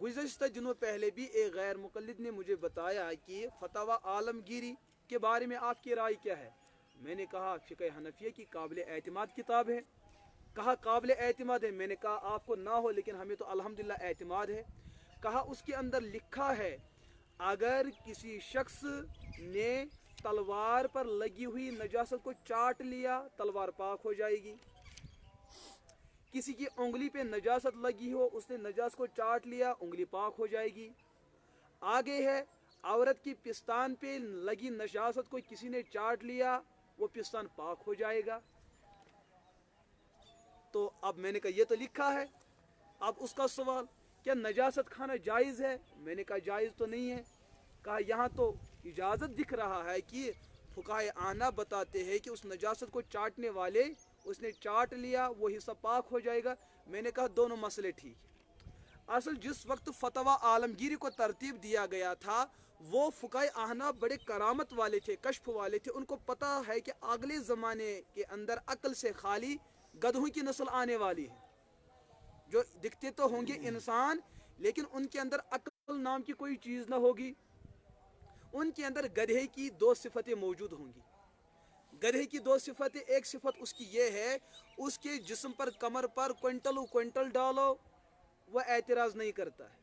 गुज़श्ता दिनों पहले भी एक गैर मुक़ल्लिद ने मुझे बताया कि फतवा आलमगीरी के बारे में आपकी राय क्या है। मैंने कहा फ़िक़्ह हनफिया की काबिल एतमाद किताब है। कहा काबिल एतमाद है। मैंने कहा आपको ना हो लेकिन हमें तो अल्हम्दुलिल्लाह एतमाद है। कहा उसके अंदर लिखा है अगर किसी शख्स ने तलवार पर लगी हुई नजासत को चाट लिया तलवार पाक हो जाएगी। किसी की उंगली पे नजासत लगी हो उसने नजासत को चाट लिया उंगली पाक हो जाएगी। आगे है औरत की पिस्तान पे लगी नजासत को किसी ने चाट लिया वो पिस्तान पाक हो जाएगा। तो अब मैंने कहा ये तो लिखा है। अब उसका सवाल क्या नजासत खाना जायज़ है। मैंने कहा जायज़ तो नहीं है। कहा यहाँ तो इजाज़त दिख रहा है कि फुकाहे आना बताते हैं कि उस नजासत को चाटने वाले उसने चाट लिया वो हिस्सा पाक हो जाएगा। मैंने कहा दोनों मसले ठीक है। असल जिस वक्त फतवा आलमगीरी को तरतीब दिया गया था वो फुकाहे आना बड़े करामत वाले थे, कश्फ वाले थे। उनको पता है कि अगले ज़माने के अंदर अक्ल से खाली गधों की नस्ल आने वाली है, जो दिखते तो होंगे इंसान लेकिन उनके अंदर अक्ल नाम की कोई चीज़ ना होगी। उनके अंदर गधे की दो सिफतें मौजूद होंगी। गधे की दो सिफतें, एक सिफत उसकी ये है उसके जिस्म पर कमर पर क्विंटल क्विंटल डालो वह एतराज़ नहीं करता है।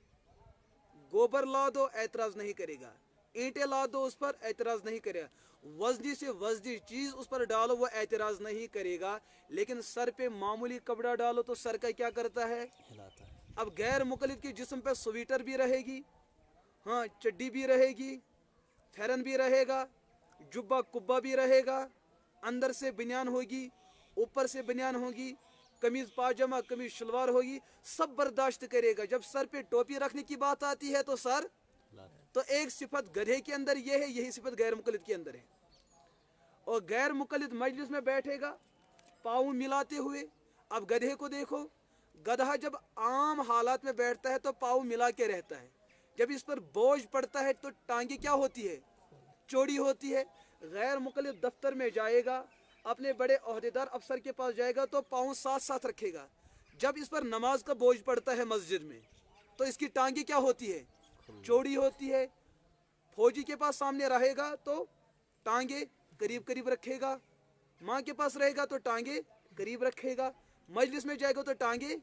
गोबर ला दो एतराज़ नहीं करेगा, ईंटें ला दो उस पर एतराज़ नहीं करेगा, वजनी से वजनी चीज़ उस पर डालो वो एतराज़ नहीं करेगा। लेकिन सर पे मामूली कपड़ा डालो तो सर का क्या करता है, हिलाता है। अब गैर मुक़ल्लिद के जिस्म पे स्वेटर भी रहेगी, हाँ चड्डी भी रहेगी, फैरन भी रहेगा, जुब्बा कुब्बा भी रहेगा, अंदर से बनियान होगी, ऊपर से बनियान होगी, कमीज पाजामा कमीज शलवार होगी, सब बर्दाश्त करेगा। जब सर पे टोपी रखने की बात आती है तो सर, तो एक सिफत गधे के अंदर ये है, यही सिफत गैर मुक़ल्लिद के अंदर है। और गैर मुक़ल्लिद मजलिस में बैठेगा पाँव मिलाते हुए। अब गधे को देखो, गधा जब आम हालात में बैठता है तो पाँव मिला के रहता है। जब इस पर बोझ पड़ता है तो टांगे क्या होती है, चौड़ी होती है। गैर मुक़ल्लिद दफ्तर में जाएगा, अपने बड़े ओहदेदार अफसर के पास जाएगा तो पाँव साथ साथ रखेगा। जब इस पर नमाज का बोझ पड़ता है मस्जिद में तो इसकी टांगे क्या होती है, चौड़ी होती है। फौजी के पास सामने रहेगा तो टांगे करीब करीब रखेगा, माँ के पास रहेगा तो टांगे करीब रखेगा, मजलिस में जाएगा तो टांगे।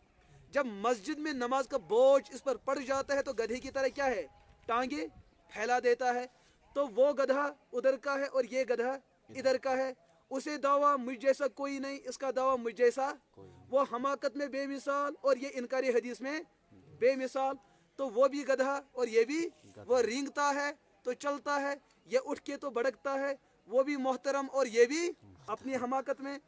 जब मस्जिद में नमाज का बोझ इस पर पड़ जाता है तो गधे की तरह क्या है, टांगे फैला देता है। तो वो गधा उधर का है और ये गधा इधर का है। उसे दावा मुझ जैसा कोई नहीं, इसका दावा मुझ जैसा वो हमाकत में बेमिसाल और ये इनकारी हदीस में बेमिसाल। तो वो भी गधा और ये भी, वो रेंगता है तो चलता है, ये उठ के तो भड़कता है, वो भी मोहतरम और ये भी अपनी हमाकत में।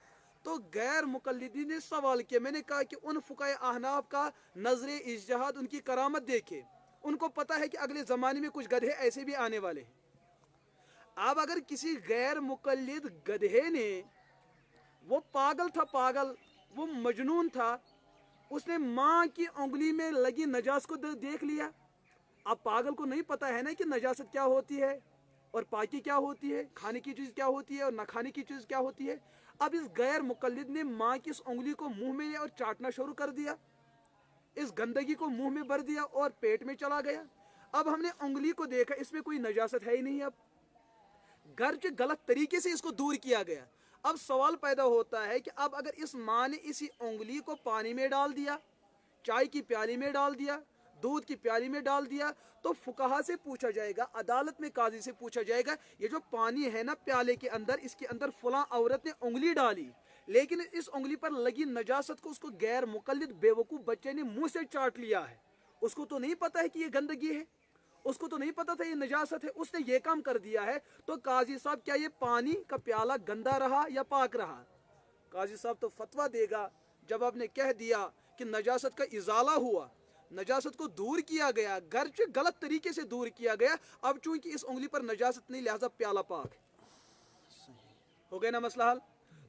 तो गैर मुक़ल्लिदी ने सवाल किया। मैंने कहा कि उन फुक़ाए अहनाफ का नजर इज्तिहाद उनकी करामत देखे, उनको पता है कि अगले ज़माने में कुछ गधे ऐसे भी आने वाले हैं। अब अगर किसी गैर मुक़ल्लिद गधे ने, वो पागल था, पागल वो मजनून था, उसने माँ की उंगली में लगी नजासत को देख लिया। अब पागल को नहीं पता है ना कि नजासत क्या होती है और पाकी क्या होती है, खाने की चीज़ क्या होती है और न खाने की चीज़ क्या होती है। अब इस गैर मुक़ल्लिद ने माँ की इस उंगली को मुंह में और चाटना शुरू कर दिया, इस गंदगी को मुंह में भर दिया और पेट में चला गया। अब हमने उंगली को देखा इसमें कोई नजासत है ही नहीं। अब गर्ज गलत तरीके से इसको दूर किया गया। अब सवाल पैदा होता है कि अब अगर इस माँ ने इसी उंगली को पानी में डाल दिया, चाय की प्याली में डाल दिया, दूध की प्याली में डाल दिया, तो फुकाहा से पूछा जाएगा, अदालत में काजी से पूछा जाएगा, ये जो पानी है ना प्याले के अंदर, इसके अंदर फलां औरत ने उंगली डाली, लेकिन इस उंगली पर लगी नजासत को उसको गैर मुक़ल्लिद बेवकूफ़ बच्चे ने मुंह से चाट लिया है। उसको तो नहीं पता है कि ये गंदगी है, उसको तो नहीं पता था ये नजासत है, उसने ये काम कर दिया है। तो काजी साहब क्या ये पानी का प्याला गंदा रहा या पाक रहा? काजी साहब तो फतवा देगा जब आपने कह दिया कि नजासत का इजाला हुआ, नजासत को दूर किया गया, गर्ज गलत तरीके से दूर किया गया। अब चूंकि इस उंगली पर नजासत नहीं लिहाजा प्याला पाक हो गया ना मसला हल।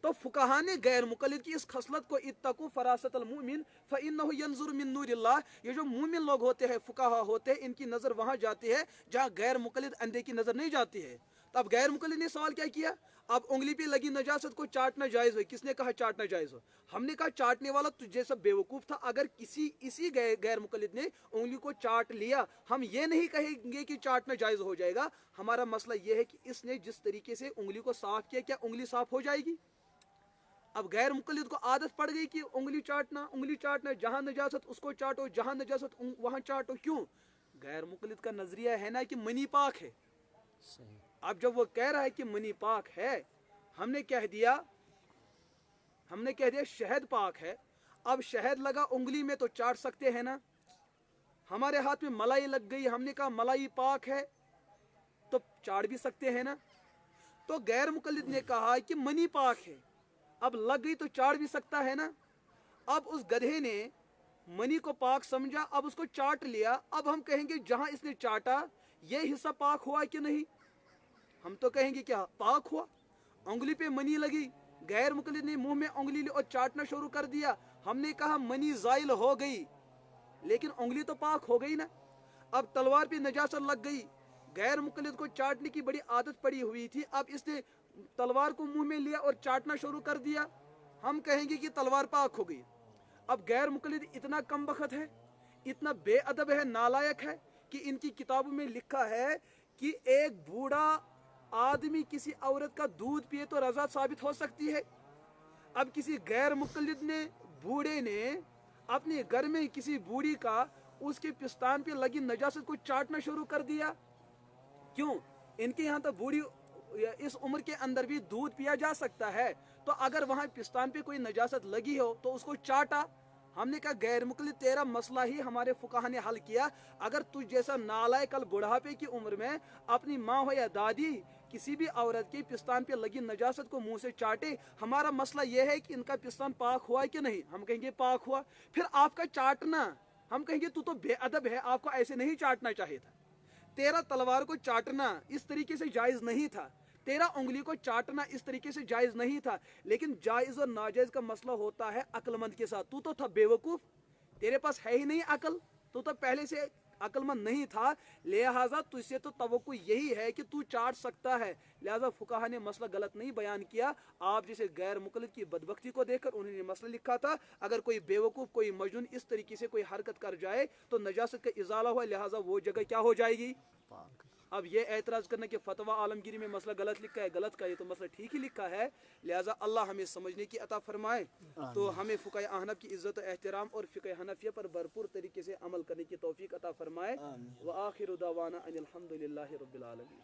तो फुकाहा ने गैर मुक़ल्लिद की इस खसलत को इत्तकू फरासतल मुमिन फ़इन्नहु यंजुर मिन नूरिल्लाह, ये जो मुमिन लोग होते हैं, फुकाहा होते हैं, इनकी नज़र वहाँ जाती है जहाँ गैर मुक़ल्लिद अंधे की नज़र नहीं जाती है। तो अब गैर मुकल्लिद ने सवाल क्या किया, अब उंगली पे लगी नजासत को चाटना जायज हो, किसने कहा चाटना जायज हो? हमने कहा चाटने वाला तुझ जैसा बेवकूफ था। अगर इसी गैर मुकल्लिद ने उंगली को चाट लिया, हम ये नहीं कहेंगे कि चाटना जायज हो जाएगा। हमारा मसला ये है कि इसने जिस तरीके से उंगली को साफ किया, क्या उंगली साफ हो जाएगी? अब गैर मुकल्लिद को आदत पड़ गई कि उंगली चाटना, जहां नजासत उसको चाटो, जहां नजासत वहां चाटो। क्यों? गैर मुकल्लिद का नजरिया है ना कि मनी पाक है। अब जब वो कह रहा है कि मनी पाक है, हमने कह दिया शहद पाक है। अब शहद लगा उंगली में तो चाट सकते हैं ना। हमारे हाथ में मलाई लग गई, हमने कहा मलाई पाक है, तो चाट भी सकते हैं ना। तो गैर मुकल्लिद ने कहा कि मनी पाक है, अब लग गई तो चाट भी सकता है ना। अब उस गधे ने मनी को पाक समझा, अब उसको चाट लिया। अब हम कहेंगे जहां इसने चाटा ये हिस्सा पाक हुआ कि नहीं? हम तो कहेंगे क्या पाक हुआ। उंगली पे मनी लगी, गैर मुकल्लिद ने मुंह में उंगली ली और चाटना शुरू कर दिया। हमने कहा मनी जाइल हो गई, लेकिन उंगली तो पाक हो गई ना। अब तलवार पे नजासत लग गई, गैर मुकल्लिद को चाटने की बड़ी आदत पड़ी हुई थी। अब इसने तलवार को मुंह में लिया और चाटना शुरू कर दिया, हम कहेंगे कि तलवार पाक हो गई। अब गैर मुकल्लिद इतना कम बखत है, इतना बेअदब है, नालायक है कि इनकी किताबों में लिखा है कि एक बूढ़ा आदमी किसी औरत का दूध पिए तो रजा साबित हो सकती है। अब किसी गैर मुकल्लिद ने, बूढ़े ने अपने घर में किसी बूढ़ी का उसके पिस्तान पे लगी नजासत को चाटना शुरू कर दिया। क्यों? इनके यहाँ तो बूढ़ी इस उम्र के अंदर भी दूध पिया जा सकता है, तो अगर वहां पिस्तान पे कोई नजासत लगी हो तो उसको चाटा। हमने कहा गैर मुकल्लिद तेरा मसला ही हमारे फुकाहा ने हल किया। अगर तुझ जैसा नालायक कल बुढ़ापे की उम्र में अपनी माँ हो या दादी किसी भी औरत के पिस्तान पे लगी नजासत को मुंह से चाटे, हमारा मसला यह है कि इनका पिस्तान पाक हुआ है कि नहीं? हम कहेंगे पाक हुआ। फिर आपका चाटना, हम कहेंगे तू तो बेअदब है, आपको ऐसे नहीं चाटना चाहिए था। तेरा तलवार को चाटना इस तरीके से जायज नहीं था, तेरा उंगली को चाटना इस तरीके से जायज नहीं था। लेकिन जायज और नाजायज का मसला होता है अक्लमंद के साथ। तू तो था बेवकूफ, तेरे पास है ही नहीं अकल, तू तो पहले से अक्लमंद नहीं था, लिहाजा तुझसे तो तवक्को यही है कि तू चाट सकता है। लिहाजा फुकाहा ने मसला गलत नहीं बयान किया। आप जैसे गैर मुकल्लिद की बदबख्ती को देखकर उन्होंने मसला लिखा था। अगर कोई बेवकूफ, कोई मजनून इस तरीके से कोई हरकत कर जाए तो नजासत का इजाला हुआ, लिहाजा वो जगह क्या हो जाएगी? अब ये एतराज करना कि फतवा आलमगीरी में मसला गलत लिखा है, गलत का ये तो मसला ठीक ही लिखा है। लिहाजा अल्लाह हमें समझने की अता फरमाए। तो हमें फ़ुक़हा अहनफ की इज़्ज़त और एहतराम और फ़िक़्ह हनफिया पर भरपूर तरीके से अमल करने की तौफ़ीक़ अता फरमाए। व आखिरु दावाना अनिल हम्दुलिल्लाहि रब्बिल आलमीन।